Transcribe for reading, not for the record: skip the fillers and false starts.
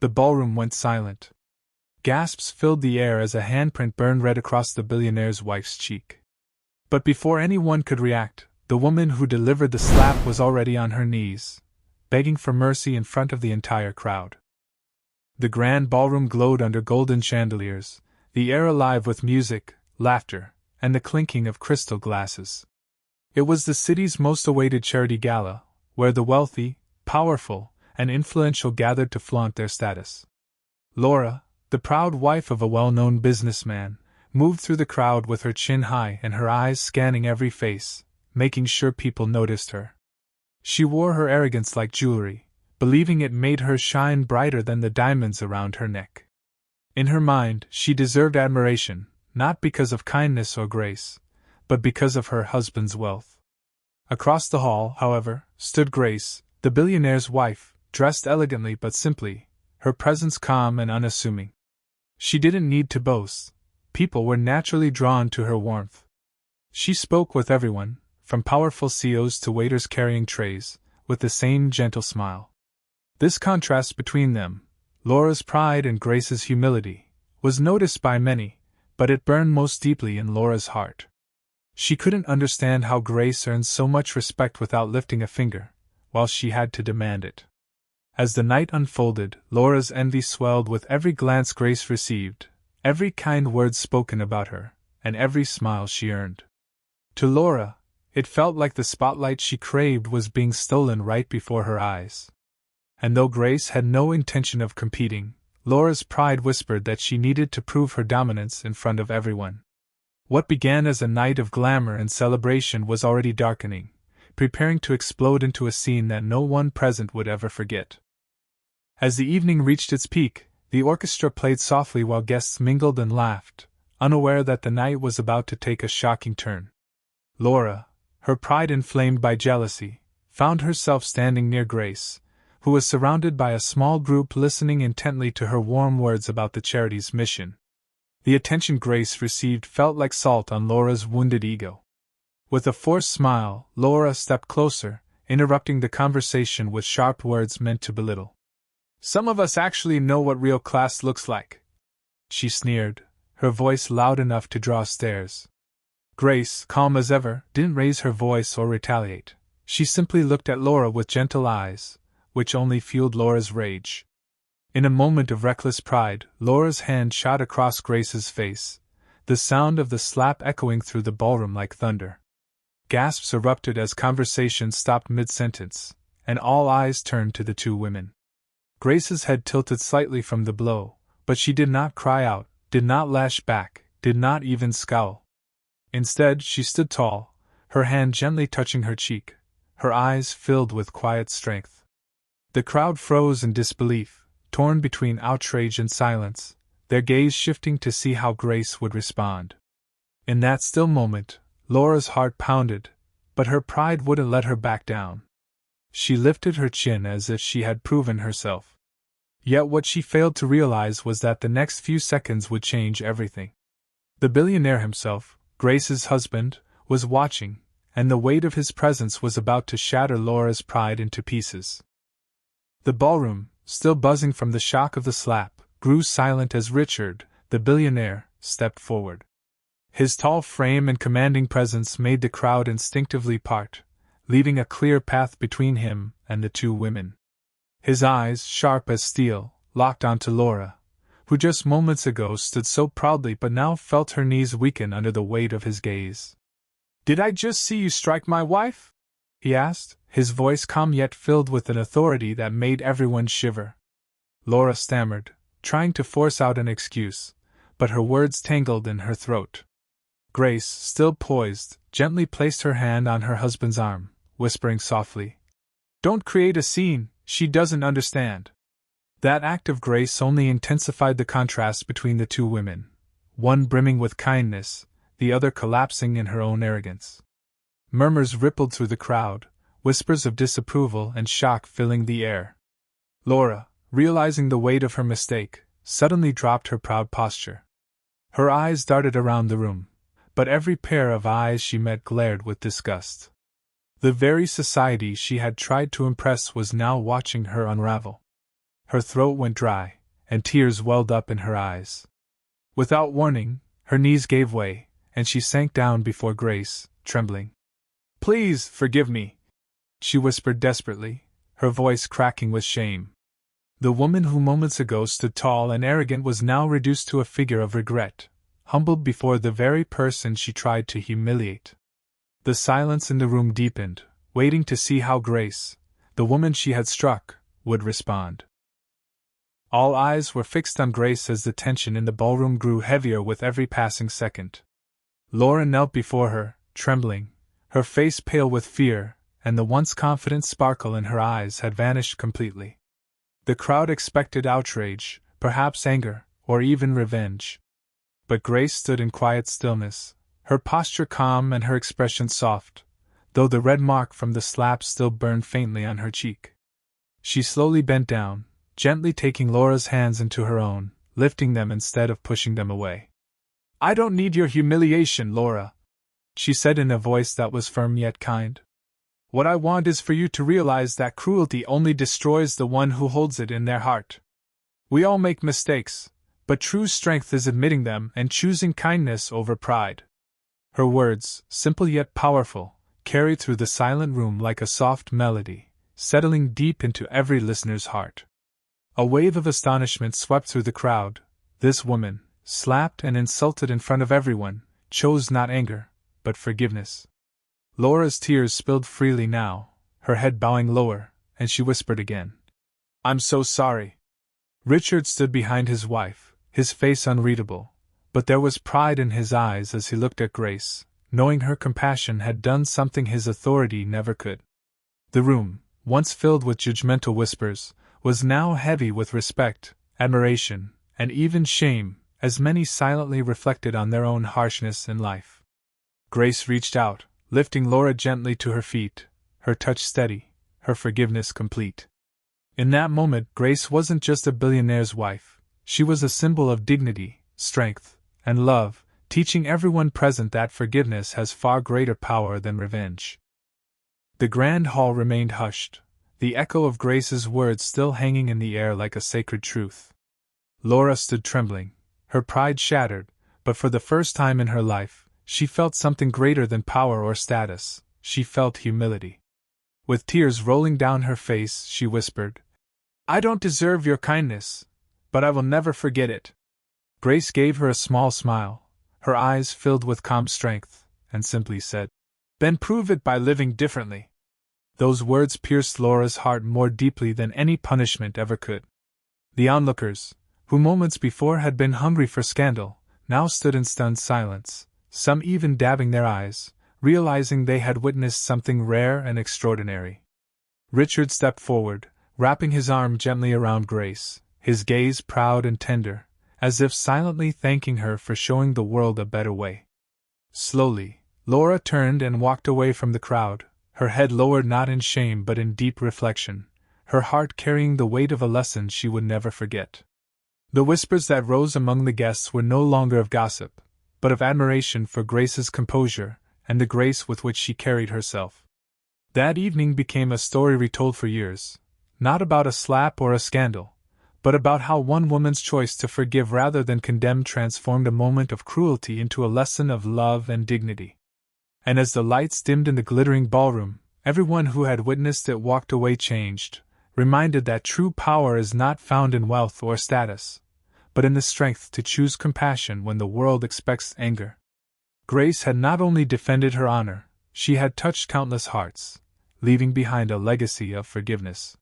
The ballroom went silent. Gasps filled the air as a handprint burned red across the billionaire's wife's cheek. But before anyone could react, the woman who delivered the slap was already on her knees, begging for mercy in front of the entire crowd. The grand ballroom glowed under golden chandeliers, the air alive with music, laughter, and the clinking of crystal glasses. It was the city's most awaited charity gala, where the wealthy, powerful, and influential gathered to flaunt their status. Laura, the proud wife of a well-known businessman, moved through the crowd with her chin high and her eyes scanning every face, making sure people noticed her. She wore her arrogance like jewelry, believing it made her shine brighter than the diamonds around her neck. In her mind, she deserved admiration, not because of kindness or grace, but because of her husband's wealth. Across the hall, however, stood Grace, the billionaire's wife, dressed elegantly but simply, her presence calm and unassuming. She didn't need to boast. People were naturally drawn to her warmth. She spoke with everyone, from powerful CEOs to waiters carrying trays, with the same gentle smile. This contrast between them, Laura's pride and Grace's humility, was noticed by many, but it burned most deeply in Laura's heart. She couldn't understand how Grace earned so much respect without lifting a finger, while she had to demand it. As the night unfolded, Laura's envy swelled with every glance Grace received, every kind word spoken about her, and every smile she earned. To Laura, it felt like the spotlight she craved was being stolen right before her eyes. And though Grace had no intention of competing, Laura's pride whispered that she needed to prove her dominance in front of everyone. What began as a night of glamour and celebration was already darkening, preparing to explode into a scene that no one present would ever forget. As the evening reached its peak, the orchestra played softly while guests mingled and laughed, unaware that the night was about to take a shocking turn. Laura, her pride inflamed by jealousy, found herself standing near Grace, who was surrounded by a small group listening intently to her warm words about the charity's mission. The attention Grace received felt like salt on Laura's wounded ego. With a forced smile, Laura stepped closer, interrupting the conversation with sharp words meant to belittle. "Some of us actually know what real class looks like," she sneered, her voice loud enough to draw stares. Grace, calm as ever, didn't raise her voice or retaliate. She simply looked at Laura with gentle eyes, which only fueled Laura's rage. In a moment of reckless pride, Laura's hand shot across Grace's face, the sound of the slap echoing through the ballroom like thunder. Gasps erupted as conversation stopped mid-sentence, and all eyes turned to the two women. Grace's head tilted slightly from the blow, but she did not cry out, did not lash back, did not even scowl. Instead, she stood tall, her hand gently touching her cheek, her eyes filled with quiet strength. The crowd froze in disbelief, torn between outrage and silence, their gaze shifting to see how Grace would respond. In that still moment, Laura's heart pounded, but her pride wouldn't let her back down. She lifted her chin as if she had proven herself. Yet what she failed to realize was that the next few seconds would change everything. The billionaire himself, Grace's husband, was watching, and the weight of his presence was about to shatter Laura's pride into pieces. The ballroom, still buzzing from the shock of the slap, grew silent as Richard, the billionaire, stepped forward. His tall frame and commanding presence made the crowd instinctively part, leaving a clear path between him and the two women. His eyes, sharp as steel, locked onto Laura, who just moments ago stood so proudly but now felt her knees weaken under the weight of his gaze. "Did I just see you strike my wife?" he asked, his voice calm yet filled with an authority that made everyone shiver. Laura stammered, trying to force out an excuse, but her words tangled in her throat. Grace, still poised, gently placed her hand on her husband's arm, whispering softly, "Don't create a scene, she doesn't understand." That act of grace only intensified the contrast between the two women, one brimming with kindness, the other collapsing in her own arrogance. Murmurs rippled through the crowd, whispers of disapproval and shock filling the air. Laura, realizing the weight of her mistake, suddenly dropped her proud posture. Her eyes darted around the room, but every pair of eyes she met glared with disgust. The very society she had tried to impress was now watching her unravel. Her throat went dry, and tears welled up in her eyes. Without warning, her knees gave way, and she sank down before Grace, trembling. "Please, forgive me," she whispered desperately, her voice cracking with shame. The woman who moments ago stood tall and arrogant was now reduced to a figure of regret, humbled before the very person she tried to humiliate. The silence in the room deepened, waiting to see how Grace, the woman she had struck, would respond. All eyes were fixed on Grace as the tension in the ballroom grew heavier with every passing second. Laura knelt before her, trembling, her face pale with fear, and the once confident sparkle in her eyes had vanished completely. The crowd expected outrage, perhaps anger, or even revenge. But Grace stood in quiet stillness, her posture calm and her expression soft, though the red mark from the slap still burned faintly on her cheek. She slowly bent down, gently taking Laura's hands into her own, lifting them instead of pushing them away. "I don't need your humiliation, Laura," she said in a voice that was firm yet kind. "What I want is for you to realize that cruelty only destroys the one who holds it in their heart. We all make mistakes, but true strength is admitting them and choosing kindness over pride." Her words, simple yet powerful, carried through the silent room like a soft melody, settling deep into every listener's heart. A wave of astonishment swept through the crowd. This woman, slapped and insulted in front of everyone, chose not anger, but forgiveness. Laura's tears spilled freely now, her head bowing lower, and she whispered again, "I'm so sorry." Richard stood behind his wife, his face unreadable, but there was pride in his eyes as he looked at Grace, knowing her compassion had done something his authority never could. The room, once filled with judgmental whispers, was now heavy with respect, admiration, and even shame, as many silently reflected on their own harshness in life. Grace reached out, lifting Laura gently to her feet, her touch steady, her forgiveness complete. In that moment, Grace wasn't just a billionaire's wife, she was a symbol of dignity, strength, and love, teaching everyone present that forgiveness has far greater power than revenge. The grand hall remained hushed, the echo of Grace's words still hanging in the air like a sacred truth. Laura stood trembling, her pride shattered, but for the first time in her life, she felt something greater than power or status. She felt humility. With tears rolling down her face, she whispered, "I don't deserve your kindness, but I will never forget it." Grace gave her a small smile, her eyes filled with calm strength, and simply said, "Then prove it by living differently." Those words pierced Laura's heart more deeply than any punishment ever could. The onlookers, who moments before had been hungry for scandal, now stood in stunned silence, some even dabbing their eyes, realizing they had witnessed something rare and extraordinary. Richard stepped forward, wrapping his arm gently around Grace, his gaze proud and tender, as if silently thanking her for showing the world a better way. Slowly, Laura turned and walked away from the crowd, her head lowered not in shame but in deep reflection, her heart carrying the weight of a lesson she would never forget. The whispers that rose among the guests were no longer of gossip, but of admiration for Grace's composure and the grace with which she carried herself. That evening became a story retold for years, not about a slap or a scandal, but about how one woman's choice to forgive rather than condemn transformed a moment of cruelty into a lesson of love and dignity. And as the lights dimmed in the glittering ballroom, everyone who had witnessed it walked away changed, reminded that true power is not found in wealth or status, but in the strength to choose compassion when the world expects anger. Grace had not only defended her honor, she had touched countless hearts, leaving behind a legacy of forgiveness.